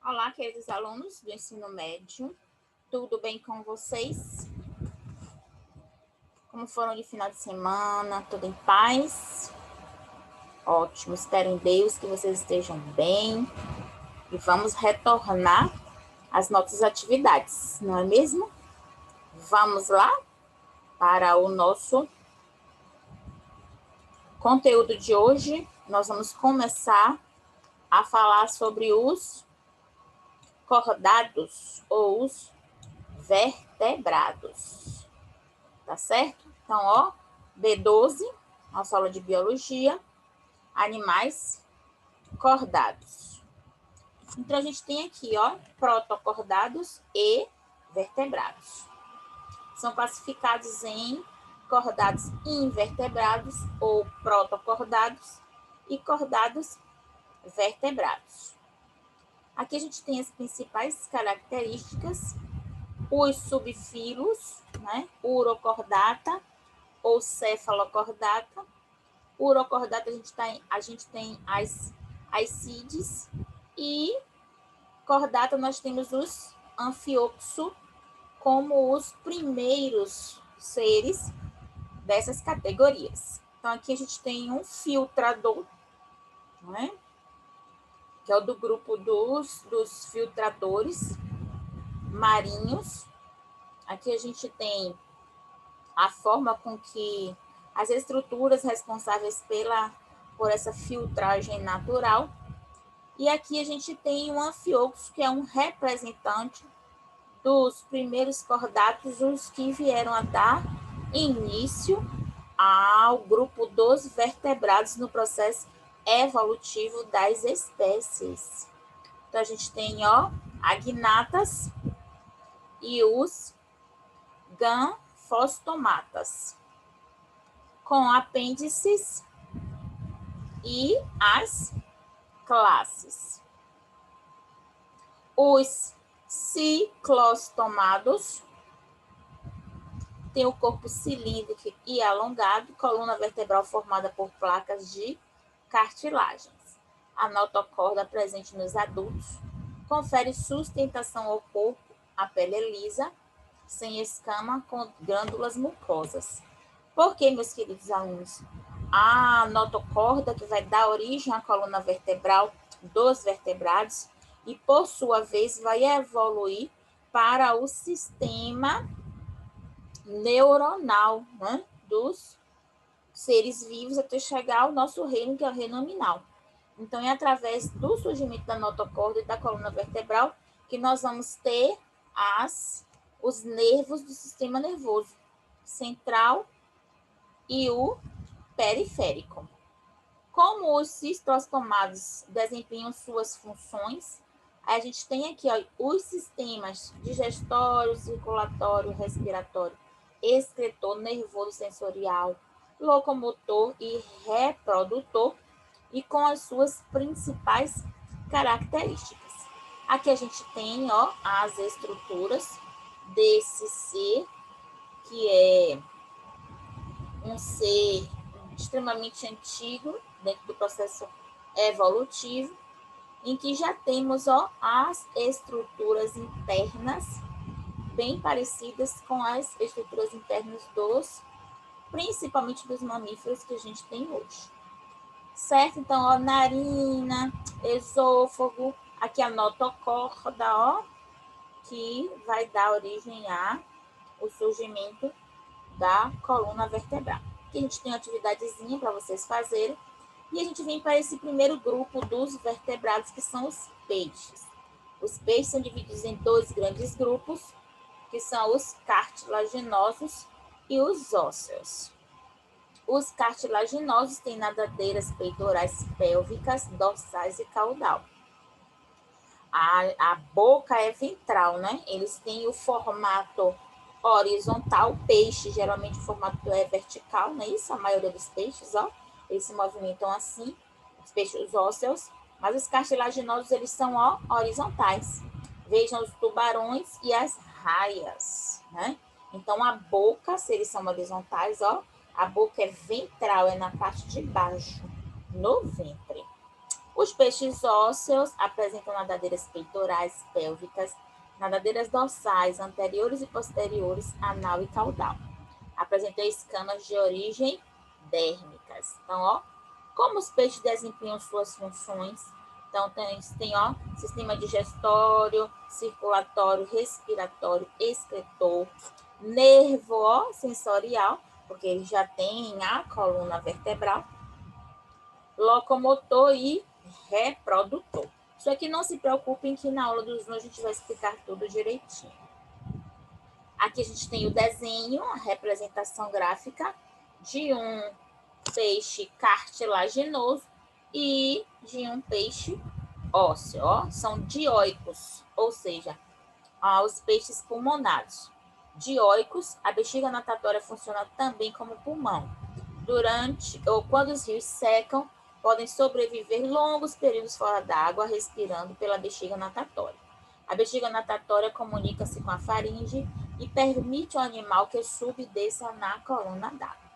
Olá, queridos alunos do ensino médio, tudo bem com vocês? Como foram de final de semana? Tudo em paz? Ótimo, espero em Deus que vocês estejam bem e vamos retornar às nossas atividades, não é mesmo? Vamos lá para o nosso conteúdo de hoje. Nós vamos começar a falar sobre os cordados ou os vertebrados. Tá certo? Então, ó, B12, nossa aula de biologia, animais cordados. Então, a gente tem aqui, ó, protocordados e vertebrados. São classificados em cordados invertebrados ou protocordados e cordados vertebrados. Aqui a gente tem as principais características, os subfilos, né? Urocordata ou cefalocordata. Urocordata a gente tem as CIDs e cordata nós temos os anfioxo como os primeiros seres dessas categorias. Então aqui a gente tem um filtrador, né? Que é o do grupo dos filtradores marinhos. Aqui a gente tem a forma com que as estruturas responsáveis por essa filtragem natural. E aqui a gente tem um anfioxo, que é um representante dos primeiros cordatos, os que vieram a dar início ao grupo dos vertebrados no processo evolutivo das espécies. Então, a gente tem, ó, agnatas e os ganfostomatas, com apêndices e as classes. Os ciclostomados têm o corpo cilíndrico e alongado, coluna vertebral formada por placas de cartilagens. A notocorda presente nos adultos confere sustentação ao corpo, a pele é lisa, sem escama, com glândulas mucosas. Por que, meus queridos alunos? A notocorda, que vai dar origem à coluna vertebral dos vertebrados, e, por sua vez, vai evoluir para o sistema neuronal, né, dos seres vivos até chegar ao nosso reino, que é o reino nominal. Então, é através do surgimento da notocorda e da coluna vertebral que nós vamos ter os nervos do sistema nervoso central e o periférico. Como os cistostomados desempenham suas funções, a gente tem aqui, ó, os sistemas digestório, circulatório, respiratório, excretor, nervoso sensorial, locomotor e reprodutor, e com as suas principais características. Aqui a gente tem, ó, as estruturas desse ser, que é um ser extremamente antigo dentro do processo evolutivo, em que já temos, ó, as estruturas internas bem parecidas com as estruturas internas principalmente dos mamíferos que a gente tem hoje. Certo? Então, ó, narina, esôfago, aqui a notocorda, ó, que vai dar origem ao surgimento da coluna vertebral. Aqui a gente tem uma atividadezinha para vocês fazerem. E a gente vem para esse primeiro grupo dos vertebrados, que são os peixes. Os peixes são divididos em dois grandes grupos, que são os cartilaginosos e os ósseos. Os cartilaginosos têm nadadeiras peitorais, pélvicas, dorsais e caudal. A boca é ventral, né? Eles têm o formato horizontal. Peixe, geralmente o formato é vertical, não é isso? A maioria dos peixes, ó, eles se movimentam assim, os peixes ósseos, mas os cartilaginosos, eles são, ó, horizontais. Vejam os tubarões e as raias, né? Então, a boca, se eles são horizontais, ó, a boca é ventral, é na parte de baixo, no ventre. Os peixes ósseos apresentam nadadeiras peitorais, pélvicas, nadadeiras dorsais, anteriores e posteriores, anal e caudal. Apresentam escamas de origem dérmicas. Então, ó, como os peixes desempenham suas funções? Então, tem ó, sistema digestório, circulatório, respiratório, excretor, nervo ó, sensorial, porque ele já tem a coluna vertebral, locomotor e reprodutor. Só que não se preocupem que na aula do Zoom a gente vai explicar tudo direitinho. Aqui a gente tem o desenho, a representação gráfica de um peixe cartilaginoso e de um peixe ósseo. Ó, são dioicos, ou seja, os peixes pulmonares. Dioicos, a bexiga natatória funciona também como pulmão. Durante ou quando os rios secam, podem sobreviver longos períodos fora d'água, respirando pela bexiga natatória. A bexiga natatória comunica-se com a faringe e permite ao animal que suba e desça na coluna d'água.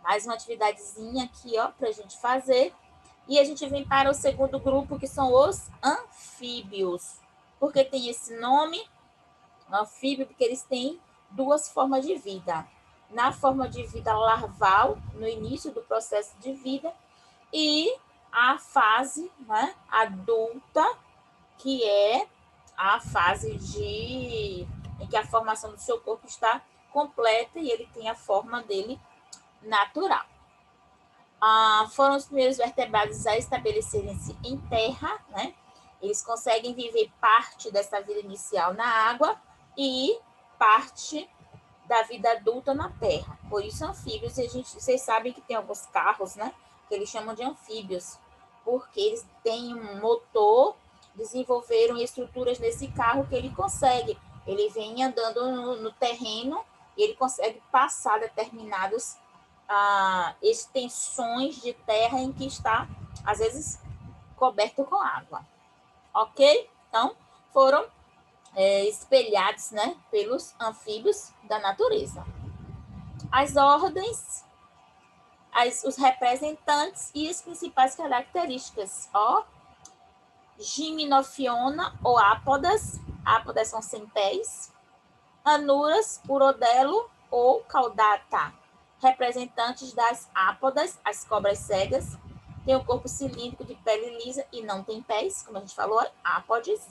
Mais uma atividadezinha aqui, ó, para a gente fazer. E a gente vem para o segundo grupo, que são os anfíbios. Por que tem esse nome? Anfíbio, porque eles têm duas formas de vida. Na forma de vida larval, no início do processo de vida, e a fase, né, adulta, que é a fase em que a formação do seu corpo está completa e ele tem a forma dele natural. Foram os primeiros vertebrados a estabelecerem-se em terra, né? Eles conseguem viver parte dessa vida inicial na água e parte da vida adulta na terra. Por isso, anfíbios, vocês sabem que tem alguns carros, né? Que eles chamam de anfíbios, porque eles têm um motor, desenvolveram estruturas nesse carro que ele consegue. Ele vem andando no terreno e ele consegue passar determinadas extensões de terra em que está, às vezes, coberto com água. Ok? Então, foram espelhados, né, pelos anfíbios da natureza. As ordens, os representantes e as principais características. Ó, Gimnophiona ou ápodas. Ápodas são sem pés. Anuras, urodelo ou caudata. Representantes das ápodas, as cobras cegas. Tem o corpo cilíndrico de pele lisa e não tem pés, como a gente falou, ápodes.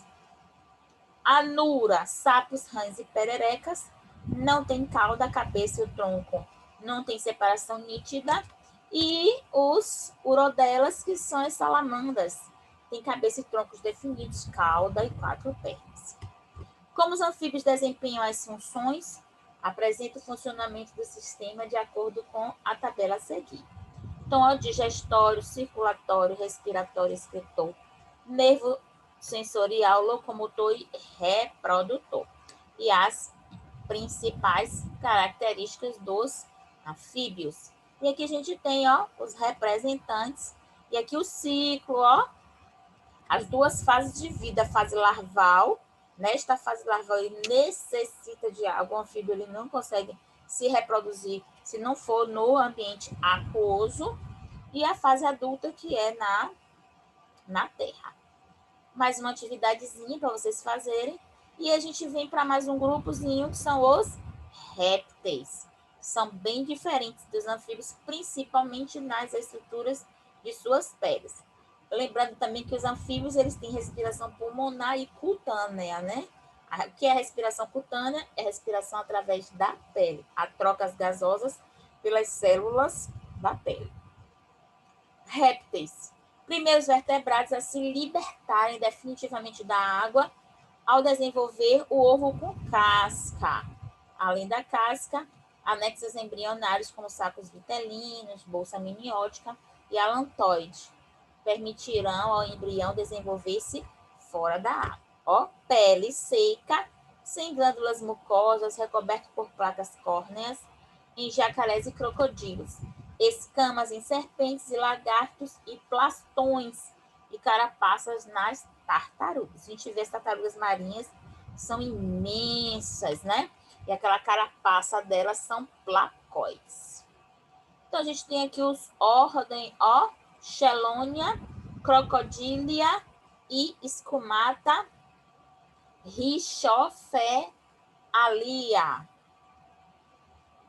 Anura, sapos, rãs e pererecas. Não tem cauda, a cabeça e o tronco não tem separação nítida. E os urodelas, que são as salamandras, tem cabeça e troncos definidos, cauda e 4 pernas. Como os anfíbios desempenham as funções, apresenta o funcionamento do sistema de acordo com a tabela a seguir. Então, ó, digestório, circulatório, respiratório, excretor, nervo sensorial, locomotor e reprodutor. E as principais características dos anfíbios. E aqui a gente tem, ó, os representantes. E aqui o ciclo, ó, as duas fases de vida, a fase larval. Nesta fase larval, ele necessita de água. O anfíbio ele não consegue se reproduzir se não for no ambiente aquoso. E a fase adulta, que é na terra. Mais uma atividadezinha para vocês fazerem. E a gente vem para mais um grupozinho, que são os répteis. São bem diferentes dos anfíbios, principalmente nas estruturas de suas peles. Lembrando também que os anfíbios eles têm respiração pulmonar e cutânea, né? O que é respiração cutânea? É respiração através da pele, a trocas gasosas pelas células da pele. Répteis. Primeiros vertebrados a se libertarem definitivamente da água ao desenvolver o ovo com casca. Além da casca, anexos embrionários como sacos vitelinos, bolsa amniótica e alantoide permitirão ao embrião desenvolver-se fora da água. Ó, pele seca, sem glândulas mucosas, recoberto por placas córneas em jacarés e crocodilos. Escamas em serpentes e lagartos e plastões e carapaças nas tartarugas. A gente vê as tartarugas marinhas, são imensas, né? E aquela carapaça delas são placóides. Então, a gente tem aqui os ordem, ó, Chelonia, Crocodilia e Escumata Rhizomphalia.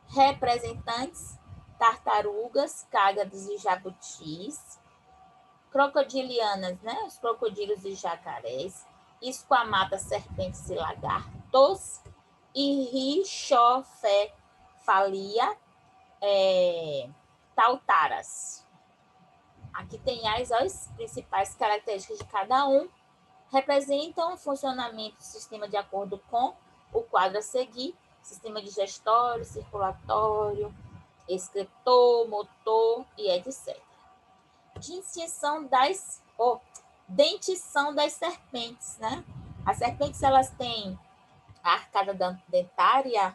Representantes: tartarugas, cágados e jabutis. Crocodilianas, né? Os crocodilos e jacarés. Esquamata, serpentes e lagartos. E Rhizomphalia, tautaras. Aqui tem as principais características de cada um. Representam o funcionamento do sistema de acordo com o quadro a seguir: sistema digestório, circulatório, excretor, motor e etc. Dentição das serpentes, né? As serpentes, elas têm a arcada dentária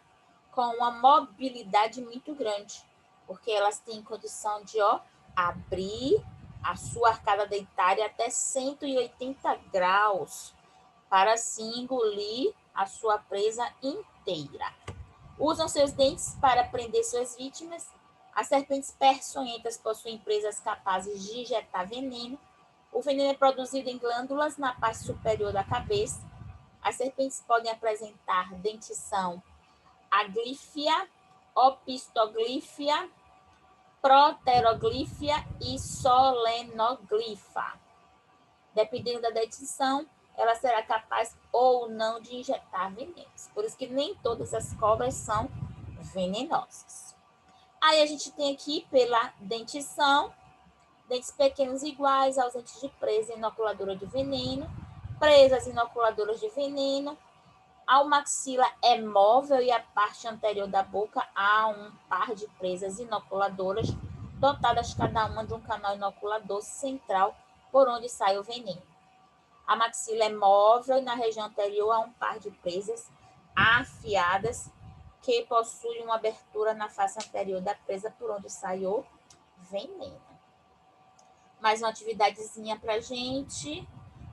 com uma mobilidade muito grande, porque elas têm condição de abrir a sua arcada dentária até 180 graus para assim engolir a sua presa inteira. Usam seus dentes para prender suas vítimas. As serpentes peçonhentas possuem presas capazes de injetar veneno. O veneno é produzido em glândulas na parte superior da cabeça. As serpentes podem apresentar dentição aglífia, opistoglífia, proteroglífia e solenoglífa. Dependendo da dentição, ela será capaz ou não de injetar venenos. Por isso que nem todas as cobras são venenosas. Aí a gente tem aqui, pela dentição, dentes pequenos iguais, ausentes de presa inoculadora de veneno, presas inoculadoras de veneno. A maxila é móvel e a parte anterior da boca há um par de presas inoculadoras, dotadas cada uma de um canal inoculador central por onde sai o veneno. A maxila é móvel e na região anterior há um par de presas afiadas que possuem uma abertura na face anterior da presa por onde sai o veneno. Mais uma atividadezinha para a gente.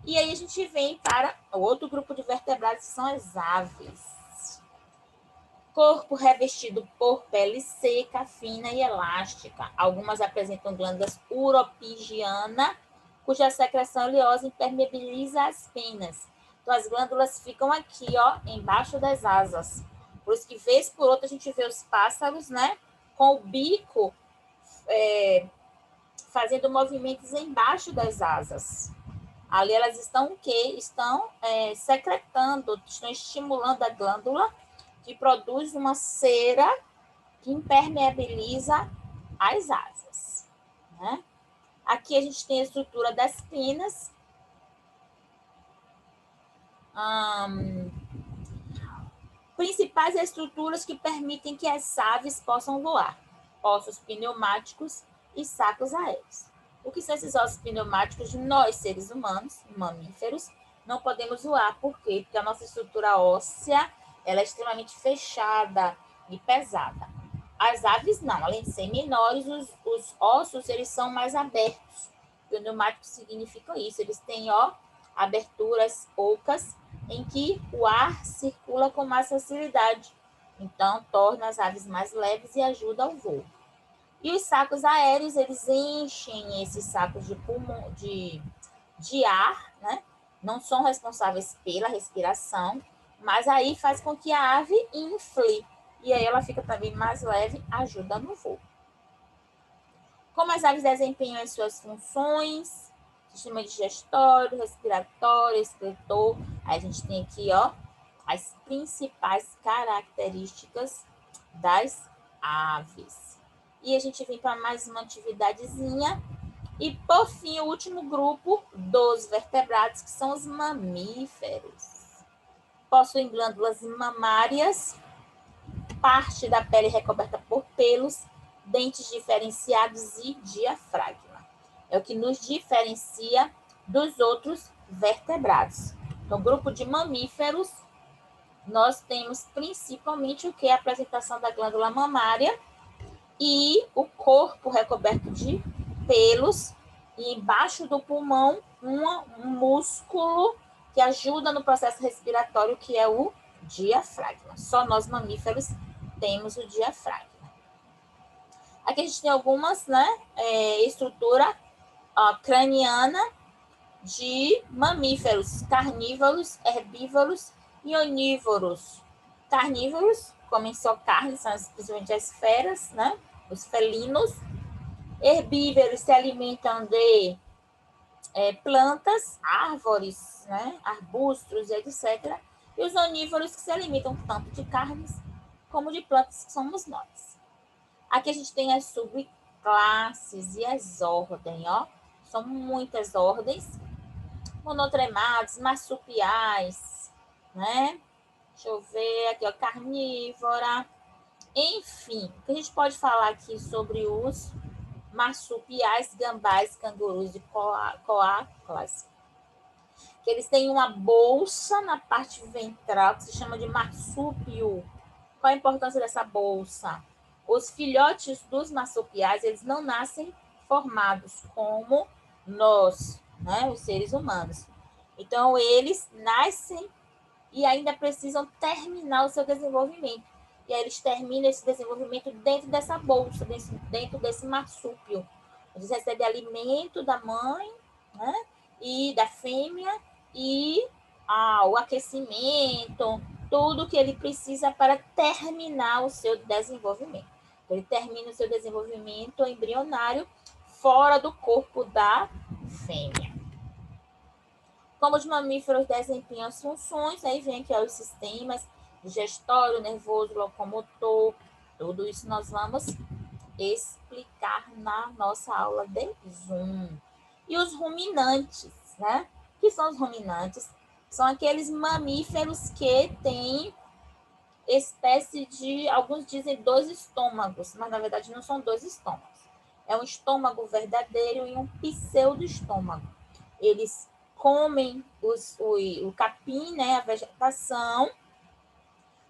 E aí a gente vem para outro grupo de vertebrados, que são as aves. Corpo revestido por pele seca, fina e elástica. Algumas apresentam glândulas uropigiana, cuja secreção oleosa impermeabiliza as penas. Então, as glândulas ficam aqui, embaixo das asas. Por isso que, vez por outra, a gente vê os pássaros, né, com o bico fazendo movimentos embaixo das asas. Ali elas estão o quê? Estão secretando, estão estimulando a glândula, que produz uma cera que impermeabiliza as asas, né? Aqui a gente tem a estrutura das penas. Principais estruturas que permitem que as aves possam voar: ossos pneumáticos e sacos aéreos. O que são esses ossos pneumáticos? Nós, seres humanos, mamíferos, não podemos voar. Por quê? Porque a nossa estrutura óssea ela é extremamente fechada e pesada. As aves não, além de serem menores, os ossos eles são mais abertos. Pneumático significa isso, eles têm aberturas ocas em que o ar circula com mais facilidade. Então, torna as aves mais leves e ajuda ao voo. E os sacos aéreos, eles enchem esses sacos de pulmão, de ar, né? Não são responsáveis pela respiração, mas aí faz com que a ave infle. E aí ela fica também mais leve, ajuda no voo. Como as aves desempenham as suas funções: sistema digestório, respiratório, excretor. Aí a gente tem aqui, as principais características das aves. E a gente vem para mais uma atividadezinha. E, por fim, o último grupo dos vertebrados, que são os mamíferos. Possuem glândulas mamárias, parte da pele recoberta por pelos, dentes diferenciados e diafragma. É o que nos diferencia dos outros vertebrados. No grupo de mamíferos, nós temos principalmente o que? A apresentação da glândula mamária e o corpo recoberto de pelos, e embaixo do pulmão um músculo que ajuda no processo respiratório, que é o diafragma. Só nós mamíferos temos o diafragma. Aqui a gente tem algumas, né, estrutura craniana, de mamíferos carnívoros, herbívoros e onívoros. Carnívoros comem só carne, são principalmente as feras, né? Os felinos. Herbívoros se alimentam de plantas, árvores, né? Arbustos, etc. E os onívoros que se alimentam tanto de carnes como de plantas, que somos nós. Aqui a gente tem as subclasses e as ordens, ó. São muitas ordens. Monotremados, marsupiais, né? Deixa eu ver aqui, ó, carnívora. Enfim, o que a gente pode falar aqui sobre os marsupiais, gambás, cangurus e coatlas? Que eles têm uma bolsa na parte ventral que se chama de marsúpio. Qual a importância dessa bolsa? Os filhotes dos marsupiais, eles não nascem formados como nós, né, os seres humanos. Então, eles nascem e ainda precisam terminar o seu desenvolvimento. E aí eles terminam esse desenvolvimento dentro dessa bolsa, dentro desse marsúpio. Eles recebem alimento da mãe, né, e da fêmea e o aquecimento, tudo que ele precisa para terminar o seu desenvolvimento. Então, ele termina o seu desenvolvimento embrionário fora do corpo da fêmea. Como os mamíferos desempenham as funções, aí vem aqui os sistemas digestório, nervoso, locomotor, tudo isso nós vamos explicar na nossa aula de Zoom. E os ruminantes, né? O que são os ruminantes? São aqueles mamíferos que têm espécie de, alguns dizem 2 estômagos, mas na verdade não são 2 estômagos. É um estômago verdadeiro e um pseudo-estômago. Eles comem o capim, né, a vegetação,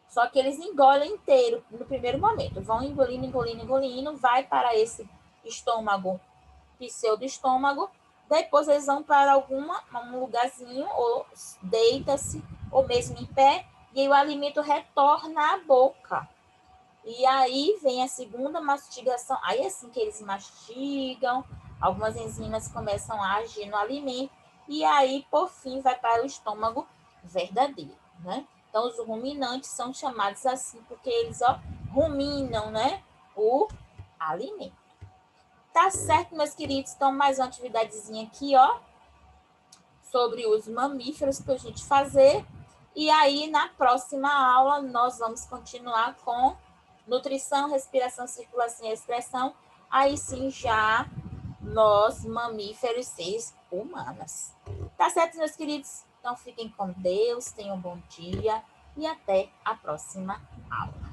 só que eles engolem inteiro no primeiro momento. Vão engolindo, engolindo, engolindo, vai para esse estômago, pseudo-estômago, depois eles vão para um lugarzinho, ou deita-se, ou mesmo em pé, e aí o alimento retorna à boca. E aí vem a segunda mastigação, aí é assim que eles mastigam, algumas enzimas começam a agir no alimento, e aí, por fim, vai para o estômago verdadeiro, né? Então, os ruminantes são chamados assim, porque eles, ó, ruminam, né, o alimento. Tá certo, meus queridos? Então, mais uma atividadezinha aqui, ó, sobre os mamíferos para a gente fazer. E aí, na próxima aula, nós vamos continuar com nutrição, respiração, circulação e expressão. Aí sim, já nós, mamíferos, seres humanos. Tá certo, meus queridos? Então, fiquem com Deus, tenham um bom dia e até a próxima aula.